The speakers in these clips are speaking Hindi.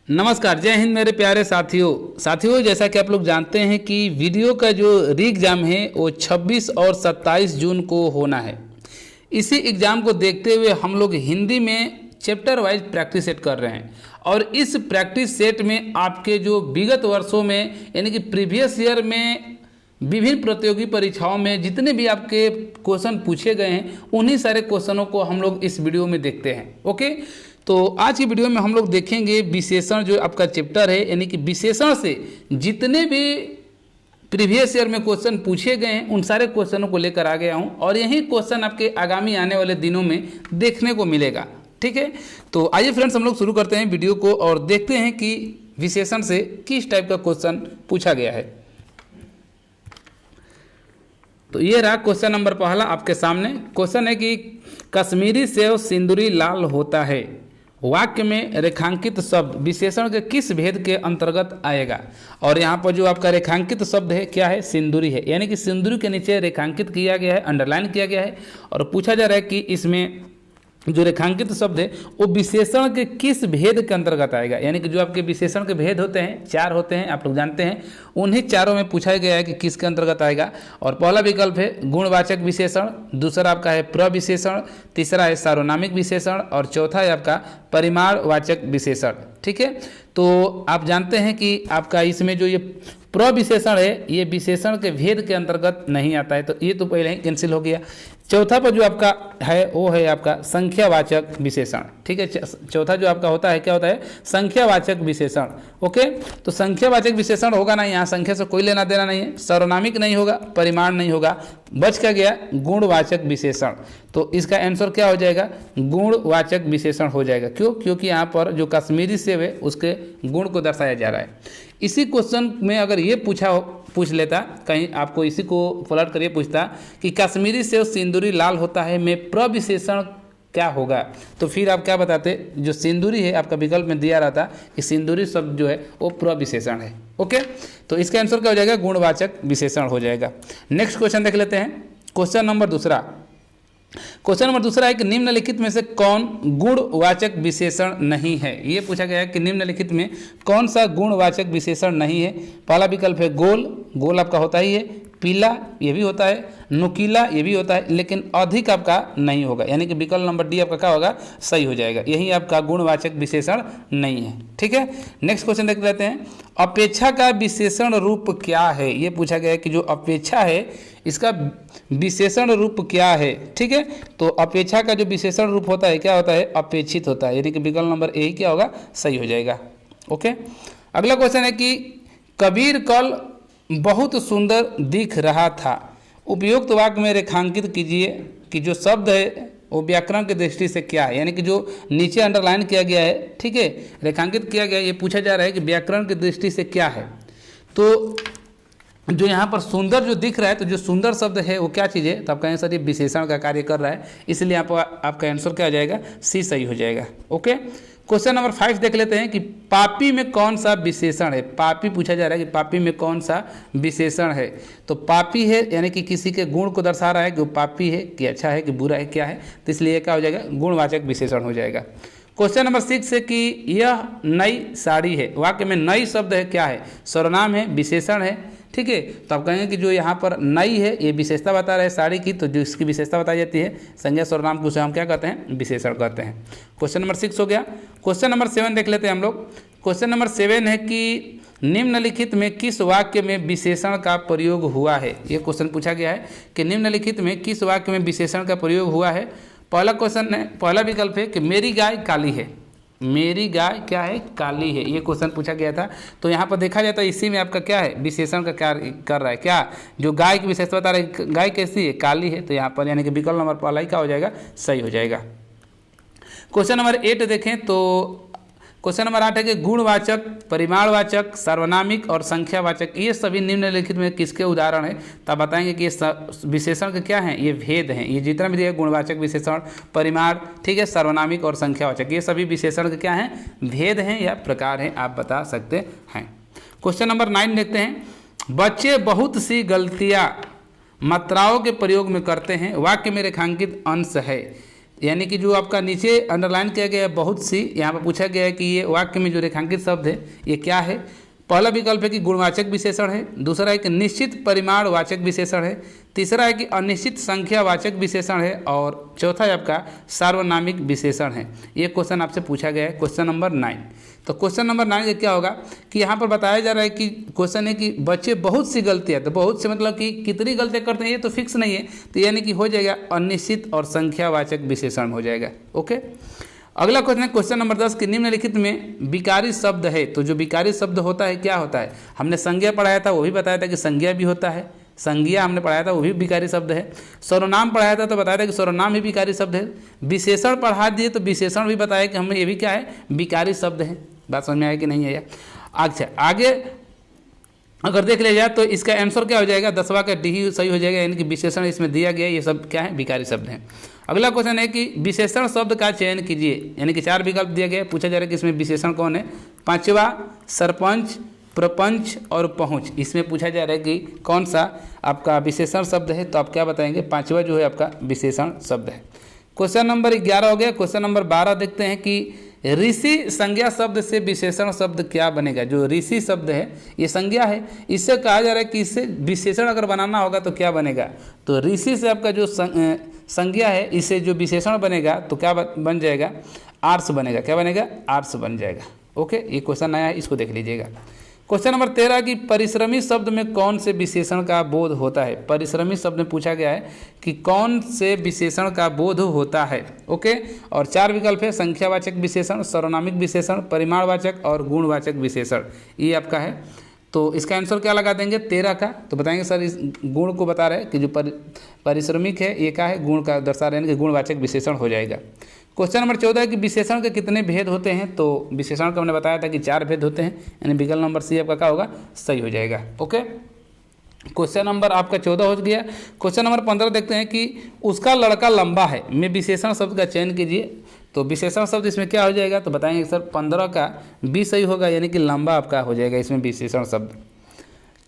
नमस्कार, जय हिंद मेरे प्यारे साथियों जैसा कि आप लोग जानते हैं कि वीडियो का जो री एग्ज़ाम है वो 26 और 27 जून को होना है। इसी एग्ज़ाम को देखते हुए हम लोग हिंदी में चैप्टर वाइज प्रैक्टिस सेट कर रहे हैं और इस प्रैक्टिस सेट में आपके जो विगत वर्षों में यानी कि प्रीवियस ईयर में विभिन्न प्रतियोगी परीक्षाओं में जितने भी आपके क्वेश्चन पूछे गए हैं उन्हीं सारे क्वेश्चनों को हम लोग इस वीडियो में देखते हैं। ओके, तो आज की वीडियो में हम लोग देखेंगे विशेषण, जो आपका चैप्टर है यानी कि विशेषण से जितने भी प्रीवियस ईयर में क्वेश्चन पूछे गए हैं उन सारे क्वेश्चनों को लेकर आ गया हूं और यही क्वेश्चन आपके आगामी आने वाले दिनों में देखने को मिलेगा। ठीक है, तो आइए फ्रेंड्स हम लोग शुरू करते हैं वीडियो को और देखते हैं कि विशेषण से किस टाइप का क्वेश्चन पूछा गया है। तो ये रहा क्वेश्चन नंबर पहला आपके सामने। क्वेश्चन है कि कश्मीरी सेव सिंदूरी लाल होता है, वाक्य में रेखांकित शब्द विशेषण के किस भेद के अंतर्गत आएगा। और यहाँ पर जो आपका रेखांकित शब्द है क्या है, सिंदूरी है, यानी कि सिंदूरी के नीचे रेखांकित किया गया है, अंडरलाइन किया गया है और पूछा जा रहा है कि इसमें जो रेखांकित शब्द है वो विशेषण के किस भेद के अंतर्गत आएगा। यानी कि जो आपके विशेषण के भेद होते हैं, चार होते हैं, आप लोग जानते हैं, उन्हीं चारों में पूछा गया है कि किसके अंतर्गत आएगा। और पहला विकल्प है गुणवाचक विशेषण, दूसरा आपका है प्रविशेषण, तीसरा है सार्वनामिक विशेषण और चौथा है आपका परिमाणवाचक विशेषण। ठीक है, तो आप जानते हैं कि आपका इसमें जो ये प्रविशेषण है ये विशेषण के भेद के अंतर्गत नहीं आता है, तो ये तो पहले ही कैंसिल हो गया। चौथा पर जो आपका है वो है आपका संख्यावाचक विशेषण। ठीक है, चौथा जो आपका होता है क्या होता है, संख्यावाचक विशेषण। ओके, तो संख्यावाचक विशेषण होगा ना, यहाँ संख्या से कोई लेना देना नहीं है, सार्वनामिक नहीं होगा, परिमाण नहीं होगा, बच क्या गया गुणवाचक विशेषण। तो इसका आंसर क्या हो जाएगा, गुणवाचक विशेषण हो जाएगा। क्यों? क्योंकि यहाँ पर जो कश्मीरी सेव है उसके गुण को दर्शाया जा रहा है। इसी क्वेश्चन में अगर ये पूछ लेता, कहीं आपको इसी को पलट कर ये पूछता कि कश्मीरी सेव सिंदूरी लाल होता है में प्रविशेषण क्या होगा, तो फिर आप क्या बताते, जो सिंदूरी है आपका विकल्प में दिया रहता कि सिंदूरी शब्द जो है वो प्रविशेषण है। ओके, तो इसका आंसर क्या हो जाएगा, गुणवाचक विशेषण हो जाएगा। नेक्स्ट क्वेश्चन देख लेते हैं। क्वेश्चन नंबर दूसरा है कि निम्नलिखित में से कौन गुणवाचक विशेषण नहीं है। ये पूछा गया है कि निम्नलिखित में कौन सा गुणवाचक विशेषण नहीं है। पहला विकल्प है गोल, गोल आपका होता ही है, पीला ये भी होता है, नुकीला ये भी होता है, लेकिन अधिक आपका नहीं होगा, यानी कि विकल्प नंबर डी आपका क्या होगा, सही हो जाएगा। यही आपका गुणवाचक विशेषण नहीं है। ठीक है, नेक्स्ट क्वेश्चन देख लेते हैं। अपेक्षा का विशेषण रूप क्या है। ये पूछा गया है कि जो अपेक्षा है इसका विशेषण रूप क्या है। ठीक है, तो अपेक्षा का जो विशेषण रूप होता है क्या होता है, अपेक्षित होता है, यानी कि विकल्प नंबर ए ही क्या होगा, सही हो जाएगा। ओके, अगला क्वेश्चन है कि कबीर कल बहुत सुंदर दिख रहा था, उपयुक्त वाक्य में रेखांकित कीजिए कि जो शब्द है वो व्याकरण की दृष्टि से क्या है। यानी कि जो नीचे अंडरलाइन किया गया है, ठीक है, रेखांकित किया गया है, ये पूछा जा रहा है कि व्याकरण की दृष्टि से क्या है। तो जो यहाँ पर सुंदर जो दिख रहा है, तो जो सुंदर शब्द है वो क्या चीज़ है, तो आपका आंसर ये विशेषण का कार्य कर रहा है, इसलिए आपका आंसर क्या हो जाएगा, सी सही हो जाएगा। ओके, क्वेश्चन नंबर 5 देख लेते हैं कि पापी में कौन सा विशेषण है। पापी पूछा जा रहा है कि पापी में कौन सा विशेषण है। तो पापी है यानी कि किसी के गुण को दर्शा रहा है कि वो पापी है कि अच्छा है कि बुरा है, क्या है, तो इसलिए क्या हो जाएगा, गुणवाचक विशेषण हो जाएगा। क्वेश्चन नंबर 6 है कि यह नई साड़ी है, वाक्य में नई शब्द है क्या है, सर्वनाम है, विशेषण है। ठीक है, तो आप कहेंगे कि जो यहाँ पर नई है ये विशेषता बता रहा है साड़ी की, तो जो इसकी विशेषता बताई जाती है संज्ञा सर्वनाम को, उसे हम क्या कहते हैं, विशेषण कहते हैं। क्वेश्चन नंबर 6 हो गया। क्वेश्चन नंबर 7 देख लेते हैं हम लोग। क्वेश्चन नंबर 7 है कि निम्नलिखित में किस वाक्य में विशेषण का प्रयोग हुआ है। ये क्वेश्चन पूछा गया है कि निम्नलिखित में किस वाक्य में विशेषण का प्रयोग हुआ है। पहला क्वेश्चन है, पहला विकल्प है कि मेरी गाय काली है, मेरी गाय क्या है, काली है, ये क्वेश्चन पूछा गया था। तो यहाँ पर देखा जाता है इसी में आपका क्या है, विशेषण का कार्य कर रहा है, क्या, जो गाय की विशेषता बता रहा है, गाय कैसी है, काली है, तो यहाँ पर यानी कि विकल्प नंबर पहला ही क्या हो जाएगा, सही हो जाएगा। क्वेश्चन नंबर 8 देखें तो क्वेश्चन नंबर 8 है कि गुणवाचक, परिमाणवाचक, सार्वनामिक और संख्यावाचक ये सभी निम्नलिखित में किसके उदाहरण है। तो आप बताएंगे कि ये विशेषण के क्या हैं, ये भेद हैं, ये जितना भी दिया गुणवाचक विशेषण, परिमाण, ठीक है, सार्वनामिक और संख्यावाचक, ये सभी विशेषण के क्या हैं, भेद हैं या प्रकार हैं, आप बता सकते हैं। क्वेश्चन नंबर 9 देखते हैं। बच्चे बहुत सी गलतियाँ मात्राओं के प्रयोग में करते हैं, वाक्य में रेखांकित अंश है। यानी कि जो आपका नीचे अंडरलाइन किया गया है बहुत सी, यहाँ पर पूछा गया है कि ये वाक्य में जो रेखांकित शब्द है ये क्या है। पहला विकल्प है कि गुणवाचक विशेषण है, दूसरा है कि निश्चित परिमाणवाचक विशेषण है, तीसरा है कि अनिश्चित संख्यावाचक विशेषण है, और चौथा है आपका सार्वनामिक विशेषण है। ये क्वेश्चन आपसे पूछा गया है, क्वेश्चन नंबर 9। तो क्वेश्चन नंबर 9 का क्या होगा कि यहाँ पर बताया जा रहा है कि क्वेश्चन है कि बच्चे बहुत सी गलतियाँ, तो बहुत से मतलब कि कितनी गलतियाँ करते हैं ये तो फिक्स नहीं है, तो यानी कि हो जाएगा अनिश्चित और संख्यावाचक विशेषण हो जाएगा। ओके, अगला क्वेश्चन है क्वेश्चन नंबर 10 कि निम्नलिखित में विकारी शब्द है। तो जो विकारी शब्द होता है क्या होता है, हमने संज्ञा पढ़ाया था, वो भी बताया था कि संज्ञा भी होता है, संज्ञा हमने पढ़ाया था वो भी विकारी शब्द है। सर्वनाम पढ़ाया था तो बताया था कि सर्वनाम भी विकारी शब्द है। विशेषण पढ़ा दिए तो विशेषण भी बताया कि हमें ये भी क्या है, विकारी शब्द है। बात समझ में आया कि नहीं है? अच्छा, आगे अगर देख लिया जाए तो इसका आंसर क्या हो जाएगा, 10वां का डी ही सही हो जाएगा, यानी कि विशेषण इसमें दिया गया, ये सब क्या है, विकारी शब्द हैं। अगला क्वेश्चन है कि विशेषण शब्द का चयन कीजिए, यानी कि 4 विकल्प दिया गया, पूछा जा रहा है कि इसमें विशेषण कौन है। 5वां सरपंच, प्रपंच और पहुँच, इसमें पूछा जा रहा है कि कौन सा आपका विशेषण शब्द है, तो आप क्या बताएंगे, 5वां जो है आपका विशेषण शब्द है। क्वेश्चन नंबर 11 हो गया। क्वेश्चन नंबर 12 देखते हैं कि ऋषि संज्ञा शब्द से विशेषण शब्द क्या बनेगा। जो ऋषि शब्द है ये संज्ञा है, इससे कहा जा रहा है कि इससे विशेषण अगर बनाना होगा तो क्या बनेगा, तो ऋषि से आपका जो संज्ञा है इससे जो विशेषण बनेगा तो क्या बन जाएगा, आर्स बनेगा। क्या बनेगा, आर्स बन जाएगा। ओके, ये क्वेश्चन नया है, इसको देख लीजिएगा। क्वेश्चन नंबर 13 कि परिश्रमी शब्द में कौन से विशेषण का बोध होता है। परिश्रमी शब्द में पूछा गया है कि कौन से विशेषण का बोध होता है। ओके, और 4 विकल्प है, संख्यावाचक विशेषण, सर्वनामिक विशेषण, परिमाणवाचक और गुणवाचक विशेषण, ये आपका है। तो इसका आंसर क्या लगा देंगे, 13 का। तो बताएंगे सर इस गुण को बता रहे हैं कि जो परिश्रमिक है ये क्या है, गुण का दर्शा रहे हैं कि गुणवाचक विशेषण हो जाएगा। क्वेश्चन नंबर 14 कि विशेषण के कितने भेद होते हैं। तो विशेषण का हमने बताया था कि 4 भेद होते हैं, यानी विकल्प नंबर सी आपका क्या होगा, सही हो जाएगा। ओके, क्वेश्चन नंबर आपका 14 हो गया। क्वेश्चन नंबर 15 देखते हैं कि उसका लड़का लंबा है में विशेषण शब्द का चयन कीजिए। तो विशेषण शब्द इसमें क्या हो जाएगा, तो बताएंगे सर 15 का बी सही होगा, यानी कि लंबा आपका हो जाएगा इसमें विशेषण शब्द।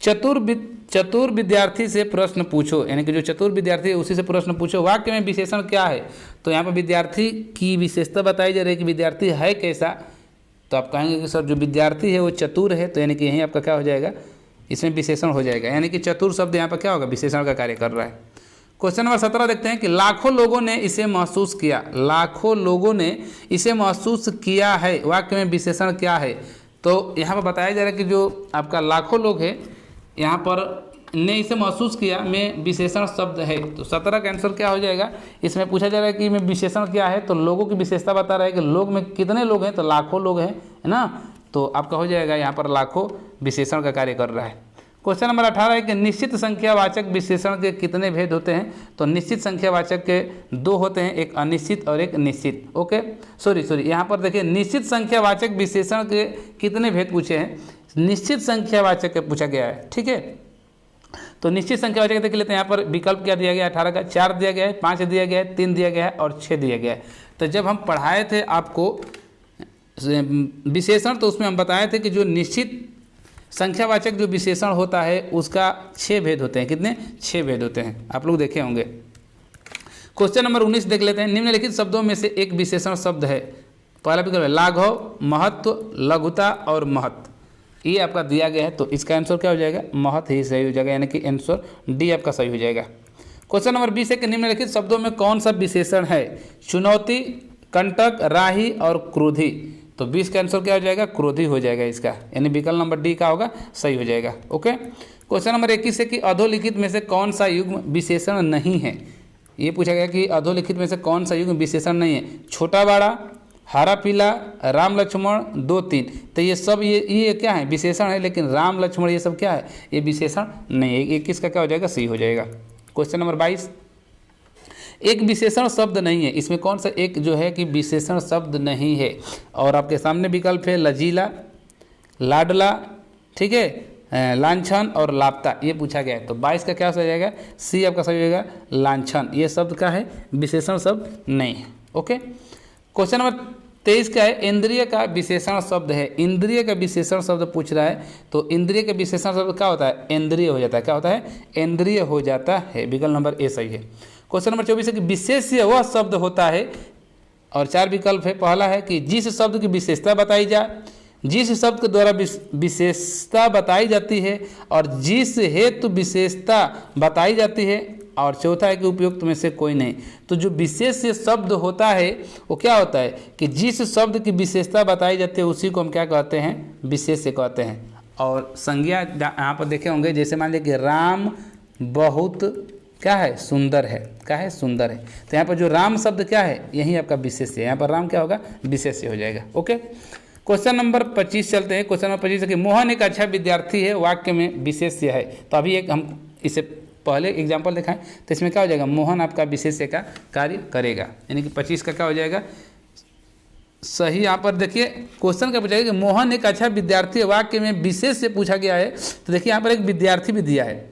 चतुर विद्यार्थी से प्रश्न पूछो, यानी कि जो चतुर विद्यार्थी है उसी से प्रश्न पूछो। वाक्य में विशेषण क्या है, तो यहाँ पर विद्यार्थी की विशेषता बताई जा रही है कि विद्यार्थी है कैसा। तो आप कहेंगे कि सर जो विद्यार्थी है वो चतुर है, तो यानी कि यहीं आपका क्या हो जाएगा, इसमें विशेषण हो जाएगा, यानी कि चतुर शब्द यहाँ पर क्या होगा, विशेषण का कार्य कर रहा है। क्वेश्चन नंबर 17 देखते हैं कि लाखों लोगों ने इसे महसूस किया। लाखों लोगों ने इसे महसूस किया है, वाक्य में विशेषण क्या है। तो यहाँ पर बताया जा रहा है कि जो आपका लाखों लोग है यहाँ पर ने इसे महसूस किया में विशेषण शब्द है। तो 17 का आंसर क्या हो जाएगा, इसमें पूछा जा रहा है कि में विशेषण क्या है, तो लोगों की विशेषता बता रहा है कि लोग में कितने लोग हैं, तो लाखों लोग हैं, है ना। तो आपका हो जाएगा यहाँ पर लाखों विशेषण का कार्य कर रहा है। क्वेश्चन नंबर 18 है कि निश्चित संख्यावाचक विशेषण के कितने भेद होते हैं। तो निश्चित संख्यावाचक के 2 होते हैं, एक अनिश्चित और एक निश्चित। ओके, सॉरी यहाँ पर देखिए निश्चित संख्यावाचक विशेषण के कितने भेद पूछे हैं, निश्चित संख्यावाचक पूछा गया है। ठीक है, तो निश्चित संख्यावाचक देख लेते हैं। यहाँ पर विकल्प क्या दिया गया, 18 का 4 दिया गया है, 5 दिया गया है, 3 दिया गया है और 6 दिया गया है। तो जब हम पढ़ाए थे आपको विशेषण, तो उसमें हम बताए थे कि जो निश्चित संख्यावाचक जो विशेषण होता है उसका 6 भेद होते हैं। कितने, 6 भेद होते हैं, आप लोग देखे होंगे। क्वेश्चन नंबर 19 देख लेते हैं। निम्नलिखित शब्दों में से एक विशेषण शब्द है। पहला विकल्प है लाघव, महत्व, लघुता और महत्, ये आपका दिया गया है। तो इसका आंसर क्या हो जाएगा, महत् ही सही हो जाएगा, यानी कि आंसर डी आपका सही हो जाएगा। क्वेश्चन नंबर 20 है कि निम्नलिखित शब्दों में कौन सा विशेषण है, चुनौती, कंटक, राही और क्रोधी। तो 20 का आंसर क्या हो जाएगा, क्रोधी हो जाएगा इसका, यानी विकल्प नंबर डी का होगा, सही हो जाएगा। ओके, क्वेश्चन नंबर 21 है कि अधोलिखित में से कौन सा युग्म विशेषण नहीं है। ये पूछा गया कि अधोलिखित में से कौन सा युग्म विशेषण नहीं है। छोटा बड़ा, हरा पीला, राम लक्ष्मण, 2 3। तो ये सब ये क्या है, विशेषण है, लेकिन राम लक्ष्मण ये सब क्या है, ये विशेषण नहीं है। 21 का क्या हो जाएगा, सी हो जाएगा। क्वेश्चन नंबर 22, एक विशेषण शब्द नहीं है। इसमें कौन सा एक जो है कि विशेषण शब्द नहीं है, और आपके सामने विकल्प है लजीला, लाडला, ठीक है, लांछन और लापता, ये पूछा गया है। तो 22 का क्या हो जाएगा, सी आपका सही हो जाएगा, लांछन, ये शब्द का है, विशेषण शब्द नहीं है। ओके, क्वेश्चन नंबर 23 का है इंद्रिय का विशेषण शब्द है। इंद्रिय का विशेषण शब्द पूछ रहा है, तो इंद्रिय का विशेषण शब्द क्या होता है, इंद्रिय हो जाता है। क्या होता है, इंद्रिय हो जाता है, विकल्प नंबर ए सही है। क्वेश्चन नंबर 24 है कि विशेष्य वह शब्द होता है, और 4 विकल्प है। पहला है कि जिस शब्द की विशेषता बताई जाए, जिस शब्द के द्वारा विशेषता बताई जाती है, और जिस हेतु विशेषता बताई जाती है, और चौथा है कि उपयुक्त में से कोई नहीं। तो जो विशेष्य शब्द होता है वो क्या होता है कि जिस शब्द की विशेषता बताई जाती है उसी को हम क्या कहते हैं, विशेष्य कहते हैं। और संज्ञा यहाँ पर देखे होंगे, जैसे मान लीजिए कि राम बहुत क्या है, सुंदर है, क्या है, सुंदर है। तो यहाँ पर जो राम शब्द क्या है, यही आपका विशेष्य है, यहाँ पर राम क्या होगा, विशेष्य हो जाएगा। ओके, क्वेश्चन नंबर 25 चलते हैं। क्वेश्चन नंबर 25 है कि मोहन एक अच्छा विद्यार्थी है, वाक्य में विशेष्य है। तो अभी एक हम इसे पहले एग्जाम्पल दिखाएं, तो इसमें क्या हो जाएगा, मोहन आपका विशेष्य का कार्य करेगा, यानी कि 25 का क्या हो जाएगा, सही। यहाँ पर देखिए क्वेश्चन क्या पूछा गया कि मोहन एक अच्छा विद्यार्थी है, वाक्य में विशेष्य पूछा गया है। तो देखिए यहाँ पर एक विद्यार्थी भी दिया है,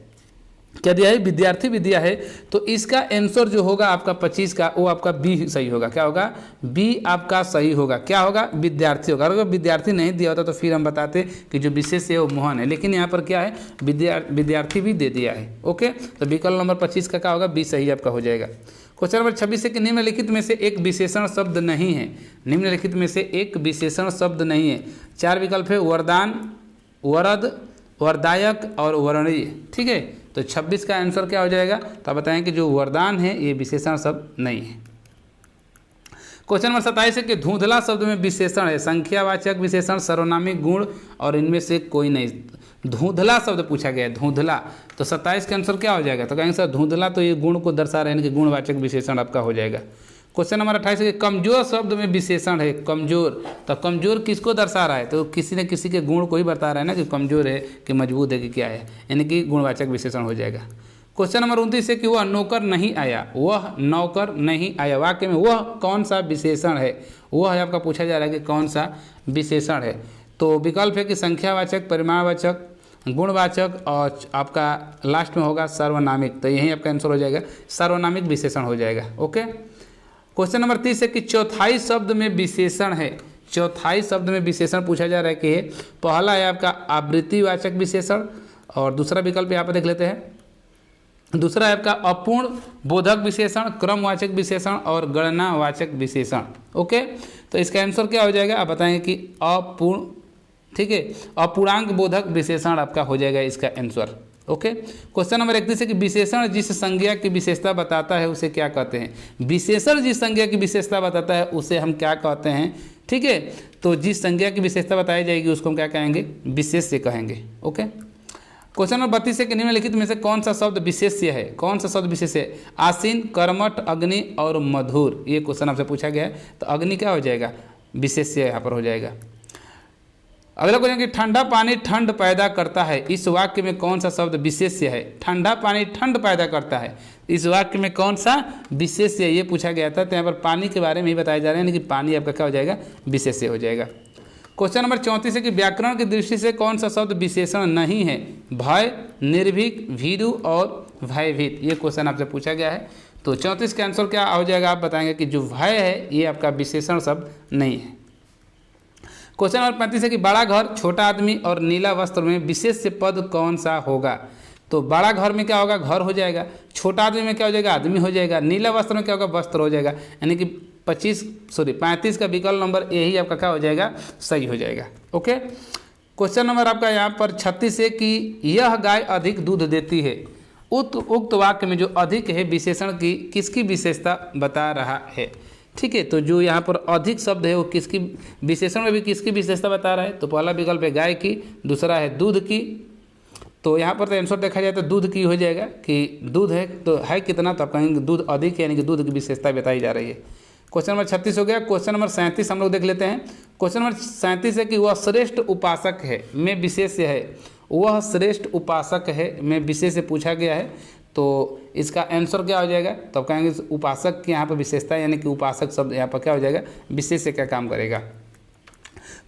क्या दिया है, विद्यार्थी भी दिया है। तो इसका आंसर जो होगा आपका 25 का, वो आपका बी सही होगा। क्या होगा, बी आपका सही होगा। क्या होगा, विद्यार्थी होगा। अगर विद्यार्थी नहीं दिया होता तो फिर हम बताते कि जो विशेष है वो मोहन है, लेकिन यहाँ पर क्या है, विद्यार्थी भी दे दिया है। ओके, तो विकल्प नंबर 25 का क्या होगा, बी सही आपका हो जाएगा। क्वेश्चन नंबर 26 है कि निम्नलिखित में से एक विशेषण शब्द नहीं है। निम्नलिखित में से एक विशेषण शब्द नहीं है। 4 विकल्प है, वरदान, वरद, वरदायक और वर्णीय। ठीक है, तो 26 का आंसर क्या हो जाएगा, तो आप बताएं कि जो वरदान है ये विशेषण शब्द नहीं है। क्वेश्चन नंबर 27 है कि धुंधला शब्द में विशेषण है, संख्यावाचक विशेषण, सर्वनामिक गुण और इनमें से कोई नहीं। धुंधला शब्द पूछा गया है, धुंधला। तो 27 का आंसर क्या हो जाएगा, तो कहेंगे सर धुंधला तो ये गुण को दर्शा रहे हैं कि गुणवाचक विशेषण आपका हो जाएगा। क्वेश्चन नंबर 28 है कि कमजोर शब्द में विशेषण है, कमजोर। तो कमजोर किसको दर्शा रहा है, तो किसी न किसी के गुण को ही बता रहा है ना, कि कमजोर है कि मजबूत है कि क्या है, यानी कि गुणवाचक विशेषण हो जाएगा। क्वेश्चन नंबर 29 है कि वह नौकर नहीं आया, वह नौकर नहीं आया, वाक्य में वह कौन सा विशेषण है, वह है आपका पूछा जा रहा है कि कौन सा विशेषण है। तो विकल्प है कि संख्यावाचक, परिमाणवाचक, गुणवाचक और आपका लास्ट में होगा सर्वनामिक। तो यही आपका आंसर हो जाएगा, सर्वनामिक विशेषण हो जाएगा। ओके, क्वेश्चन नंबर 30 है कि चौथाई शब्द में विशेषण है। चौथाई शब्द में विशेषण पूछा जा रहा है कि पहला है आपका आवृत्तिवाचक विशेषण, और दूसरा विकल्प यहाँ पर देख लेते हैं, दूसरा है आपका अपूर्ण बोधक विशेषण, क्रमवाचक विशेषण और गणनावाचक विशेषण। ओके, तो इसका आंसर क्या हो जाएगा, आप बताएंगे कि अपूर्ण, ठीक है, अपूर्णांक बोधक विशेषण आपका हो जाएगा इसका आंसर। ओके, क्वेश्चन नंबर 31 है कि विशेषण जिस संज्ञा की विशेषता बताता है उसे क्या कहते हैं। विशेषण जिस संज्ञा की विशेषता बताता है उसे हम क्या कहते हैं। ठीक है, तो जिस संज्ञा की विशेषता बताई जाएगी उसको हम क्या कहेंगे, विशेष्य कहेंगे। ओके, क्वेश्चन नंबर 32 है कि निम्नलिखित में से कौन सा शब्द विशेष्य है, कौन सा शब्द विशेष्य है। आसीन, कर्मठ, अग्नि और मधुर, ये क्वेश्चन आपसे पूछा गया है। तो अग्नि क्या हो जाएगा, विशेष्य यहाँ पर हो जाएगा। अगला क्वेश्चन कि ठंडा पानी ठंड पैदा करता है, इस वाक्य में कौन सा शब्द विशेष्य है। ठंडा पानी ठंड पैदा करता है, इस वाक्य में कौन सा विशेष्य है, ये पूछा गया था। तो यहाँ पर पानी के बारे में ही बताया जा रहा है, यानी कि पानी आपका क्या हो जाएगा, विशेष्य हो जाएगा। क्वेश्चन नंबर 34 है कि व्याकरण की दृष्टि से कौन सा शब्द विशेषण नहीं है। भय, निर्भीक, भीरु और भयभीत, ये क्वेश्चन आपसे पूछा गया है। तो 34 का आंसर क्या हो जाएगा, आप बताएंगे कि जो भय है ये आपका विशेषण शब्द नहीं है। क्वेश्चन नंबर 35 है कि बड़ा घर, छोटा आदमी और नीला वस्त्र में विशेष्य पद कौन सा होगा। तो बड़ा घर में क्या होगा, घर हो जाएगा। छोटा आदमी में क्या हो जाएगा, आदमी हो जाएगा। नीला वस्त्र में क्या होगा, वस्त्र हो जाएगा। यानी कि 35 का विकल्प नंबर यही आपका क्या हो जाएगा, सही हो जाएगा। ओके, क्वेश्चन नंबर आपका यहाँ पर 36 है कि यह गाय अधिक दूध देती है। उक्त वाक्य में जो अधिक है विशेषण की किसकी विशेषता बता रहा है। ठीक है, तो जो यहाँ पर अधिक शब्द है वो किसकी, विशेषण में भी किसकी विशेषता बता रहा है। तो पहला विकल्प है गाय की, दूसरा है दूध की। तो यहाँ पर तो आंसर देखा जाए तो दूध की हो जाएगा कि दूध है तो है कितना, तो आप कहेंगे दूध अधिक है, यानी कि दूध की विशेषता बताई जा रही है। क्वेश्चन नंबर 36 हो गया। क्वेश्चन नंबर 37 हम लोग देख लेते हैं। क्वेश्चन नंबर 37 है कि वह श्रेष्ठ उपासक है में विशेष्य है, वह श्रेष्ठ उपासक है में विशेष्य पूछा गया है। तो इसका आंसर क्या हो जाएगा, तो आप कहेंगे उपासक की यहाँ पर विशेषता, यानी कि उपासक शब्द यहाँ पर क्या हो जाएगा, विशेष्य का काम करेगा।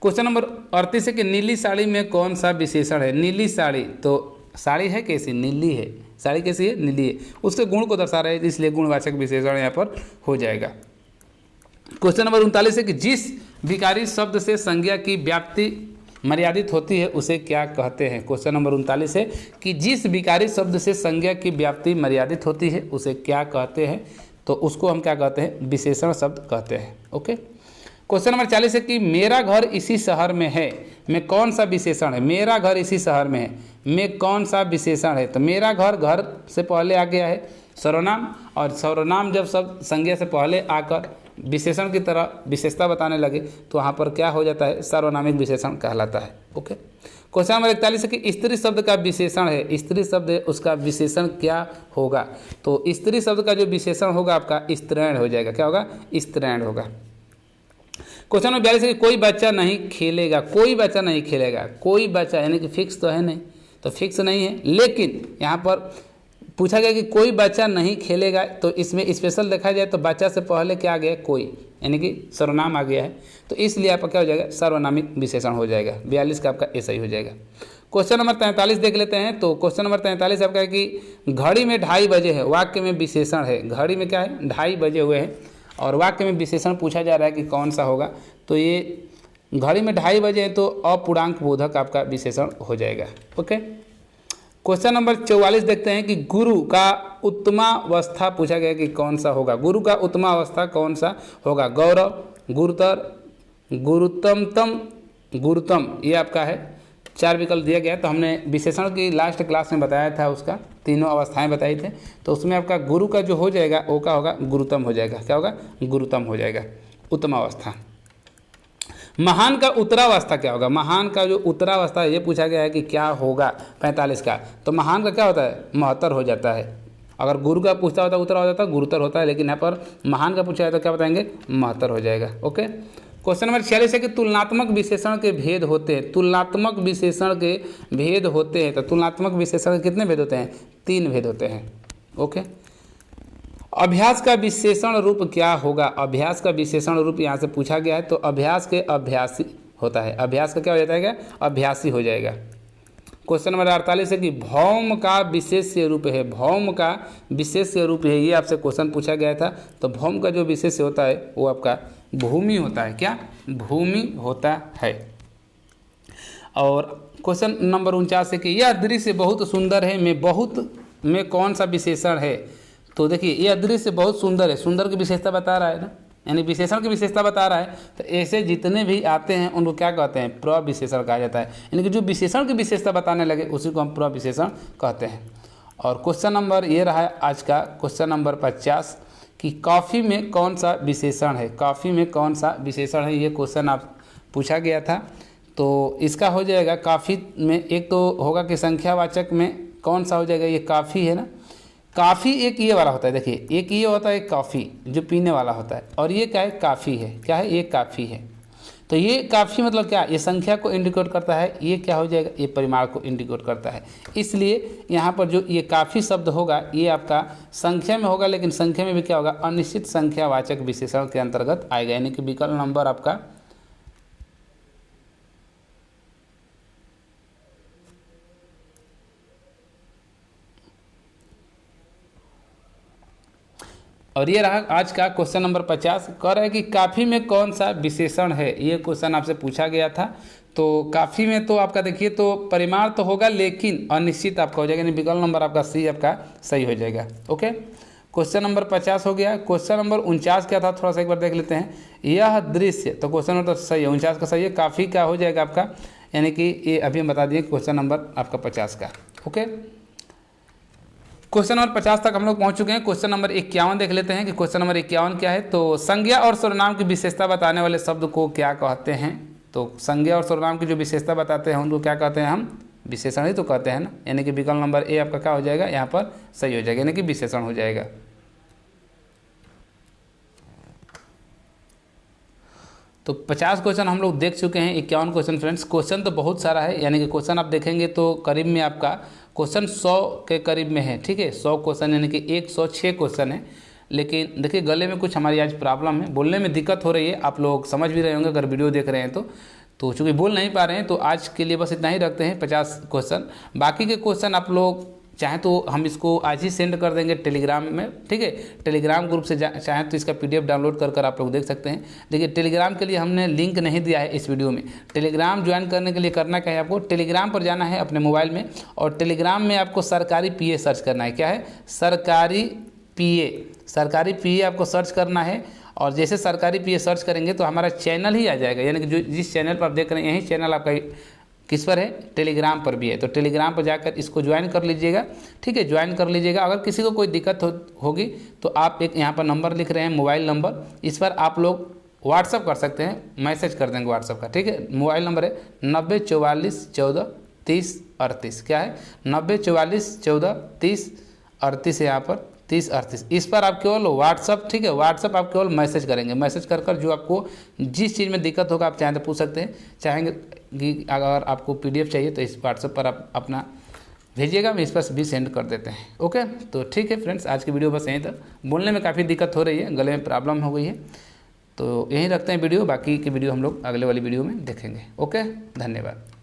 क्वेश्चन नंबर 38 है कि नीली साड़ी में कौन सा विशेषण है। नीली साड़ी, तो साड़ी है कैसी, नीली है। साड़ी कैसी है, नीली है। उसके गुण को दर्शा रहा है, इसलिए गुणवाचक विशेषण यहाँ पर हो जाएगा। क्वेश्चन नंबर 39 है कि जिस विकारी शब्द से संज्ञा की व्याप्ति मर्यादित होती है उसे क्या कहते हैं। क्वेश्चन नंबर 39 है कि जिस विकारी शब्द से संज्ञा की व्याप्ति मर्यादित होती है उसे क्या कहते हैं, तो उसको हम क्या कहते हैं, विशेषण शब्द कहते हैं। ओके। क्वेश्चन नंबर 40 है कि मेरा घर इसी शहर में है, में कौन सा विशेषण है। मेरा घर इसी शहर में है, में कौन सा विशेषण है। तो मेरा घर, घर से पहले आ गया है सर्वनाम, और सर्वनाम जब सब संज्ञा से पहले आकर विशेषण की तरह विशेषता बताने लगे तो वहाँ पर क्या हो जाता है, सार्वनामिक विशेषण कहलाता है। ओके। क्वेश्चन नंबर 41 है कि स्त्री शब्द का विशेषण है, स्त्री शब्द है उसका विशेषण क्या होगा। तो स्त्री शब्द का जो विशेषण होगा आपका स्त्रैण हो जाएगा। क्या होगा, स्त्रैण होगा। क्वेश्चन नंबर 42 है कि कोई बच्चा नहीं खेलेगा, कोई बच्चा नहीं खेलेगा। कोई बच्चा यानी कि फिक्स तो है नहीं, तो फिक्स नहीं है, लेकिन यहाँ पर पूछा गया कि कोई बच्चा नहीं खेलेगा, तो इसमें स्पेशल देखा जाए तो बच्चा से पहले क्या आ गया, कोई, यानी कि सर्वनाम आ गया है, तो इसलिए आपका क्या हो जाएगा, सार्वनामिक विशेषण हो जाएगा। 42 का आपका ऐसा ही हो जाएगा। क्वेश्चन नंबर 43 देख लेते हैं। तो क्वेश्चन नंबर 43 आपका है कि घड़ी में 2:30 बजे है, वाक्य में विशेषण है। घड़ी में क्या है, 2:30 बजे हुए हैं, और वाक्य में विशेषण पूछा जा रहा है कि कौन सा होगा। तो ये घड़ी में 2:30 बजे है तो अपूर्णांक बोधक आपका विशेषण हो जाएगा। ओके। क्वेश्चन नंबर 44 देखते हैं कि गुरु का उत्तमावस्था पूछा गया कि कौन सा होगा। गुरु का उत्तमावस्था कौन सा होगा। गौरव, गुरुतर, गुरुतमतम, गुरुतम, ये आपका है। 4 विकल्प दिया गया। तो हमने विशेषण की लास्ट क्लास में बताया था, उसका तीनों अवस्थाएं बताई थे, तो उसमें आपका गुरु का जो हो जाएगा वो क्या होगा, गुरुतम हो जाएगा। क्या होगा, गुरुतम हो जाएगा, उत्तमावस्था। महान का उत्तरावस्था क्या होगा। महान का जो उत्तरावस्था ये पूछा गया है कि क्या होगा 45 का। तो महान का क्या होता है, महत्तर हो जाता है। अगर गुरु का पूछता होता उत्तरा हो जाता गुरुतर होता है, लेकिन यहाँ पर महान का पूछा है तो क्या बताएंगे, महत्तर हो जाएगा। ओके। क्वेश्चन नंबर 46 है कि तुलनात्मक विशेषण के भेद होते हैं। तुलनात्मक विशेषण के भेद होते हैं। तो तुलनात्मक विशेषण के कितने भेद होते हैं, 3 भेद होते हैं। ओके। अभ्यास का विशेषण रूप क्या होगा। अभ्यास का विशेषण रूप यहाँ से पूछा गया है, तो अभ्यास के अभ्यासी होता है। अभ्यास का क्या हो जाता है, क्या, अभ्यासी हो जाएगा। क्वेश्चन नंबर 48 है कि भौम का विशेष्य रूप है। भौम का विशेष्य रूप है, ये आपसे क्वेश्चन पूछा गया था। तो भौम का जो विशेष्य होता है वो आपका भूमि होता है। क्या, भूमि होता है। और क्वेश्चन नंबर 49 है कि यह दृश्य बहुत सुंदर है, में बहुत में कौन सा विशेषण है। तो देखिए यह दृश्य बहुत सुंदर है, सुंदर की विशेषता बता रहा है ना, यानी विशेषण की विशेषता बता रहा है। तो ऐसे जितने भी आते हैं उनको क्या कहते हैं, प्रविशेषण कहा जाता है। यानी कि जो विशेषण की विशेषता बताने लगे उसी को हम प्रविशेषण कहते हैं। और क्वेश्चन नंबर ये रहा है आज का, क्वेश्चन नंबर 50 कि कॉफ़ी में कौन सा विशेषण है। कॉफ़ी में कौन सा विशेषण है, ये क्वेश्चन आप पूछा गया था। तो इसका हो जाएगा कॉफ़ी में, एक तो होगा कि संख्यावाचक में कौन सा हो जाएगा, ये काफ़ी है ना। काफ़ी एक ये वाला होता है, देखिए एक ये होता है कॉफ़ी जो पीने वाला होता है, और ये क्या है, काफ़ी है। क्या है, ये काफ़ी है। तो ये काफ़ी मतलब क्या, ये संख्या को इंडिकेट करता है। ये क्या हो जाएगा, ये परिमाण को इंडिकेट करता है। इसलिए यहाँ पर जो ये काफ़ी शब्द होगा ये आपका संख्या में होगा, लेकिन संख्या में भी क्या होगा, अनिश्चित संख्यावाचक विशेषण के अंतर्गत आएगा। यानी कि विकल्प नंबर आपका और ये रहा आज का क्वेश्चन नंबर 50। कह रहा है कि काफ़ी में कौन सा विशेषण है, ये क्वेश्चन आपसे पूछा गया था। तो काफ़ी में तो आपका देखिए तो परिमाण तो होगा लेकिन अनिश्चित आपका हो जाएगा, यानी विकल्प नंबर आपका सी आपका सही हो जाएगा। ओके। क्वेश्चन नंबर 50 हो गया। क्वेश्चन नंबर 49 क्या था, थोड़ा सा एक बार देख लेते हैं। यह दृश्य, तो क्वेश्चन नंबर तो सही है, 49 का सही है। काफ़ी का हो जाएगा आपका, यानी कि ये अभी हम बता दिए क्वेश्चन नंबर आपका 50 का। ओके। क्वेश्चन नंबर 50 तक हम लोग पहुंच चुके हैं। क्वेश्चन नंबर 51 देख लेते हैं कि क्वेश्चन नंबर 51 क्या है। तो संज्ञा और सर्वनाम की विशेषता बताने वाले शब्द को क्या कहते हैं। तो संज्ञा और सर्वनाम की जो विशेषता बताते हैं उनको क्या कहते हैं, हम विशेषण ही तो कहते हैं ना। यानी कि विकल्प नंबर ए आपका क्या हो जाएगा, यहाँ पर सही हो जाएगा, यानी कि विशेषण हो जाएगा। तो 50 क्वेश्चन हम लोग देख चुके हैं। 51 क्वेश्चन फ्रेंड्स, क्वेश्चन तो बहुत सारा है, यानी कि क्वेश्चन आप देखेंगे तो करीब में आपका क्वेश्चन 100 के करीब में है। ठीक है, 100 क्वेश्चन यानी कि 106 क्वेश्चन है। लेकिन देखिए गले में कुछ हमारी आज प्रॉब्लम है, बोलने में दिक्कत हो रही है। आप लोग समझ भी रहे होंगे अगर वीडियो देख रहे हैं तो चूँकि बोल नहीं पा रहे हैं, तो आज के लिए बस इतना ही रखते हैं 50 क्वेश्चन। बाकी के क्वेश्चन आप लोग चाहे तो हम इसको आज ही सेंड कर देंगे टेलीग्राम में, ठीक है। टेलीग्राम ग्रुप से चाहें तो इसका PDF डाउनलोड कर आप लोग देख सकते हैं। देखिए टेलीग्राम के लिए हमने लिंक नहीं दिया है इस वीडियो में। टेलीग्राम ज्वाइन करने के लिए करना क्या है, आपको टेलीग्राम पर जाना है अपने मोबाइल में, और टेलीग्राम में आपको सरकारी PA सर्च करना है। क्या है? सरकारी PA आपको सर्च करना है। और जैसे सरकारी PA सर्च करेंगे तो हमारा चैनल ही आ जाएगा, यानी कि जो जिस चैनल पर आप देख रहे हैं यही चैनल आपका किस पर है, टेलीग्राम पर भी है। तो टेलीग्राम पर जाकर इसको ज्वाइन कर लीजिएगा, ठीक है, ज्वाइन कर लीजिएगा। अगर किसी को कोई दिक्कत होगी तो आप एक यहाँ पर नंबर लिख रहे हैं, मोबाइल नंबर, इस पर आप लोग व्हाट्सअप कर सकते हैं, मैसेज कर देंगे व्हाट्सअप का, ठीक है। मोबाइल नंबर है 90 44 14 30 38। क्या है? 90 44 14 30 38 है यहाँ पर 30 38। इस पर आप केवल व्हाट्सअप, ठीक है, व्हाट्सअप आप केवल मैसेज करेंगे। मैसेज कर जो आपको जिस चीज़ में दिक्कत होगा आप चाहें तो पूछ सकते हैं। चाहेंगे कि अगर आपको PDF चाहिए तो इस व्हाट्सअप पर आप अपना भेजिएगा, हम इस पर भी सेंड कर देते हैं। ओके, तो ठीक है फ्रेंड्स, आज की वीडियो बस यहीं तक। बोलने में काफ़ी दिक्कत हो रही है, गले में प्रॉब्लम हो गई है, तो यहीं रखते हैं वीडियो। बाकी की वीडियो हम लोग अगले वाली वीडियो में देखेंगे। ओके, धन्यवाद।